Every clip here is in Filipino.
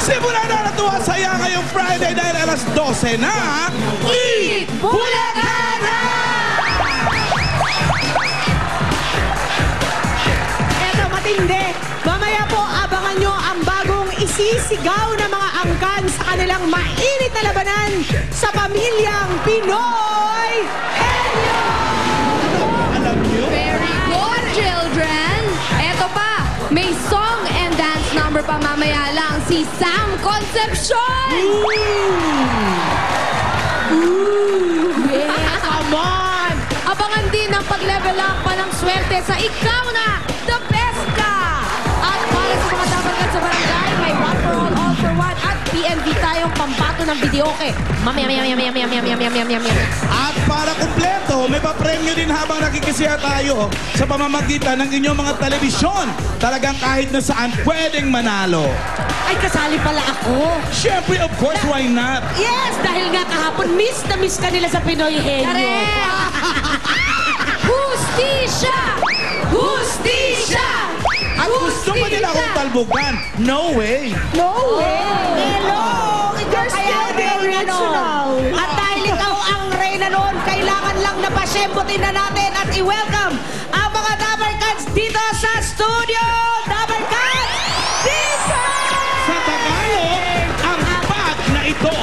Simula na natuwa saya ngayong Friday dahil alas 12 na. Eat Bulagana! Eto, matindi. Mamaya po, abangan nyo ang bagong isisigaw na mga angkan sa kanilang mainit na labanan sa pamilyang Pinoy Henyo! Alam nyo? Very good, children! Eto pa, may song and dance number pa mamaya lang si Sam Concepcion! Yeah, come on! Abangan din ang pag-level up pa ng swerte sa Ikaw Na, The Best Ka! At para sa mga dapat sa barangay, may one for all for one at PNV tayong pambato ng videoke. Mamaya. At para kumpleto, may papremyo din habang nakikisiya tayo sa pamamagitan ng inyong mga telebisyon. Talagang kahit na saan pwedeng manalo. Ay, kasali pala ako. Siyempre, of course, why not? Yes, dahil nga kahapon, miss na miss ka nila sa Pinoy Henyo. Hustisya! Hustisya! At gusto pa nila akong talbugan. No way. No way! Hello! You're still the original. At dahil ikaw ang reyna noon, kailangan lang na pasyempotin na natin at i-welcome ang mga Dabber Cats dito sa studio! Dabber Cats! Dito! Sa Tagalog, ang bag na ito.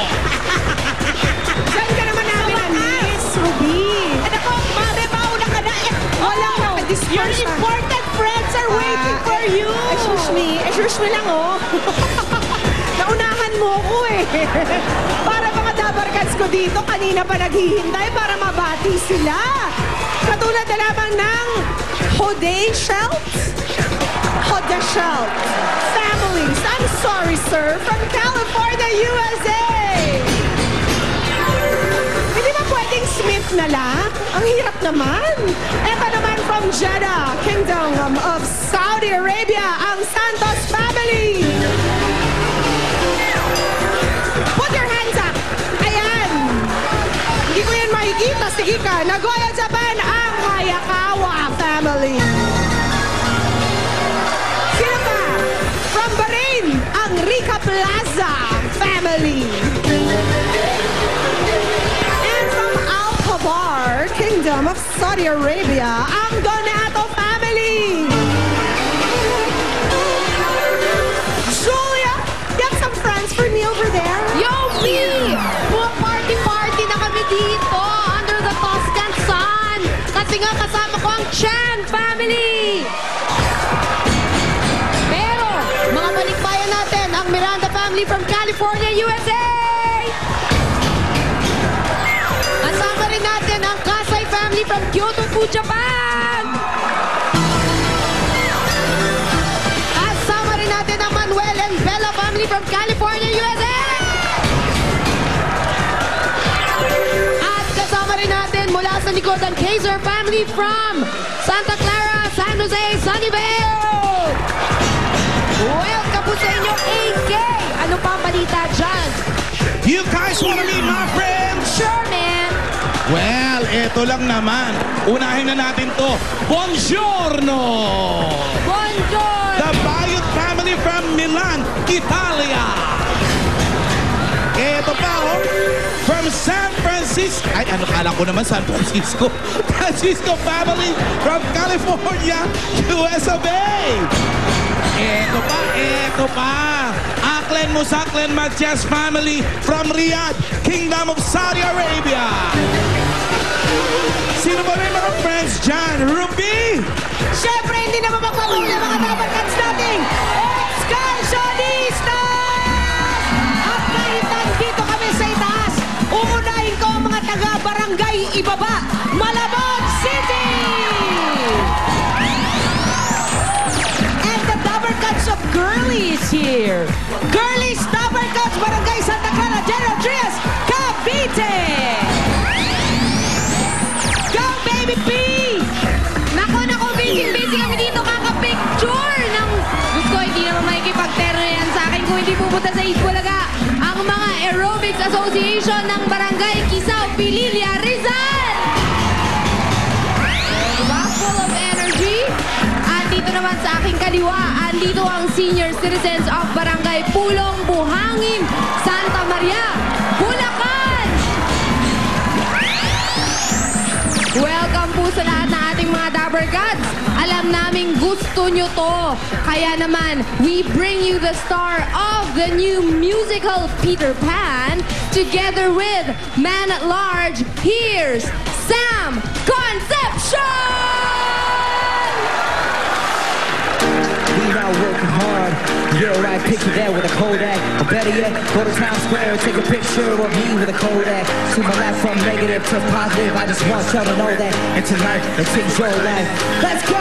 Saan ka naman namin, Miss Ruby? Ano ko, mami, mauna ka na. Walang your important friends are waiting for you. Excuse me lang, oh. Naunahan mo ko eh. Para mga Dabber Cats ko dito, kanina pa naghihintay para mabati sila. Katulad na lamang ng Hodeshelt families. I'm sorry, sir. From California, USA. Hindi ba pwedeng Smith na lang? Ang hirap naman. Ito naman from Jeddah, Kingdom of Saudi Arabia, ang Santos family. Put your hands up. Ayan. Hindi ko yan makikita. Sige ka. Nagoya, Japan, ang Hayakawa family. Sino pa? From Bahrain, ang Rica Plaza family. And from Al Khabar, Kingdom of Saudi Arabia, ang Donato family. Julia, you have some friends for me over there? Yo, me! Party na kami dito under the Tuscan sun. Kasi nga kasama ko ang Chan family. Pero, mga balikbayan natin, ang Miranda family from California, USA. Kasama rin natin ang Kasai family from Kyoto, Japan. Kasama rin natin ang Manuel and Bella family from California, USA. At kasama rin natin mula sa likod ang Kaiser family from Santa Clara, San Jose, Sunnyvale. Welcome po sa inyo, AK. Ano pa ang balita dyan? You guys wanna meet my friends? Sure, man. Well, eto lang naman. Unahin na natin to. Buongiorno! Bonjour. The Bayot family from Milan, Italia. Eto pa, oh. From San Francisco. Ay, ano kala ko naman San Francisco. Francisco family from California, US of A. Eto pa. Aklen Musaklen Matias family from Riyadh, Kingdom of Saudi Arabia. Sino ba may mga friends dyan? Ruby? Siyempre, hindi na mapagpapag ng mga Dabber Cats natin. Excursionistas! At kahit nandito kami sa itaas, umunahin ko ang mga taga-barangay Ibaba, Malabon City! And the Dabber Cats of Girlie is here. Girlie's Dabber Cats, Barangay Santa Clara, General Trias, Cavite! Go, baby P! Nako, busy kami dito kakapicture ng... Gusto, hindi naman makikipag-terno yan sa akin kung hindi pupunta sa Itbulaga ang mga Aerobics Association ng Barangay Kisaw, Pililla, Rizal! Diba? Full of energy. At dito naman sa aking kaliwa, andito ang senior citizens of Barangay Pulong, Buhangin, Santa Maria, Bulacan! Welcome po sa lahat ng ating mga Dabber Gods. Alam naming gusto nyo to. Kaya naman, we bring you the star of the new musical Peter Pan together with Man at Large. Here's Sam Concepcion! We now working hard. Yeah, right, picture that with a Kodak. Or better yet, go to Times Square and take a picture of me with a Kodak. See my life from negative to positive. I just want y'all to know that. And tonight, it takes your life. Let's go!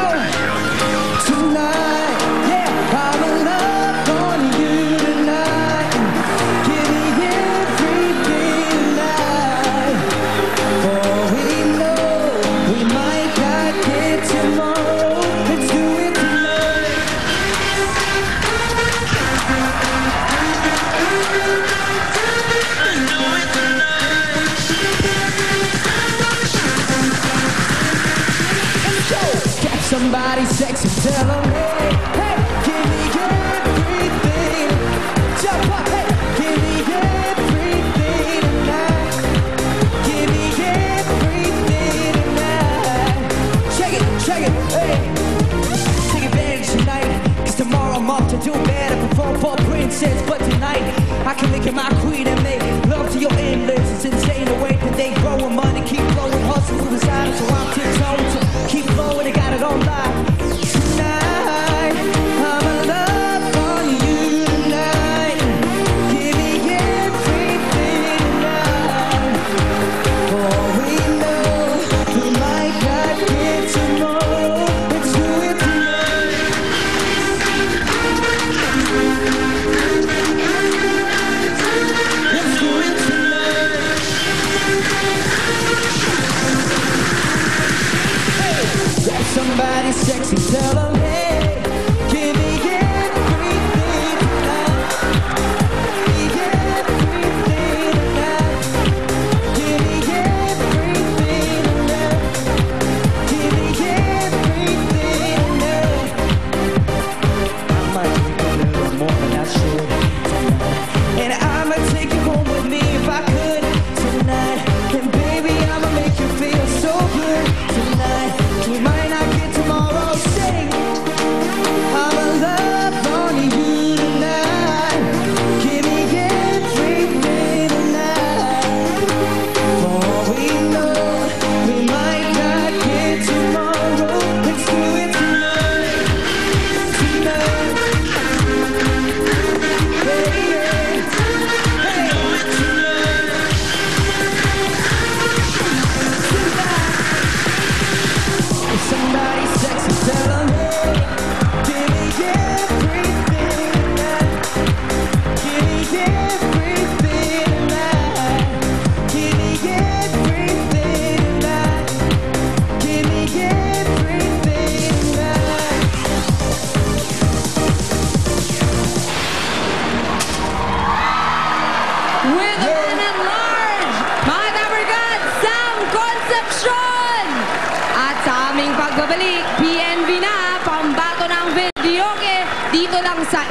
Tonight, yeah, I'm in love on you tonight. Give me everything tonight. For we know we might not get tomorrow. Let's do it tonight. Catch somebody sexy, tell them, hey, hey, give me everything. Jump up, hey, give me everything tonight. Give me everything tonight. Check it, hey. Take advantage tonight, 'cause tomorrow I'm off to do better, perform for a princess. But tonight, I can make it my queen and make love to your endless. It's insane the way that they growing money, keep blowing, hustle through the silence, so I'm tiptoeing to keep blowing, they got it on live. Tonight, I'm in love on you tonight. Give me everything tonight. For we know we might not get tomorrow. Let's do it tonight. Let's do it tonight. Grab somebody sexy, tell them, hey, give me everything tonight. Give me everything tonight. Give me everything tonight. Give me everything tonight. I might drink a little more than I should tonight. And I'ma take you home with me if I could tonight. And baby, I'ma make you feel so good tonight. We might not get tomorrow, sing. I'm in love on you tonight. Give me everything tonight. For we know we might not get tomorrow. Let's do it tonight. Tonight. Hey, hey. Hey. If somebody sexy, tell them, hey, give me everything tonight. Give me everything tonight. Give me everything tonight. Give me everything tonight. With Man at Large, mga Dabber Gods, Sam Concepcion! At sa aming pagbabalik, PNV na, pambato ng videoke, dito lang sa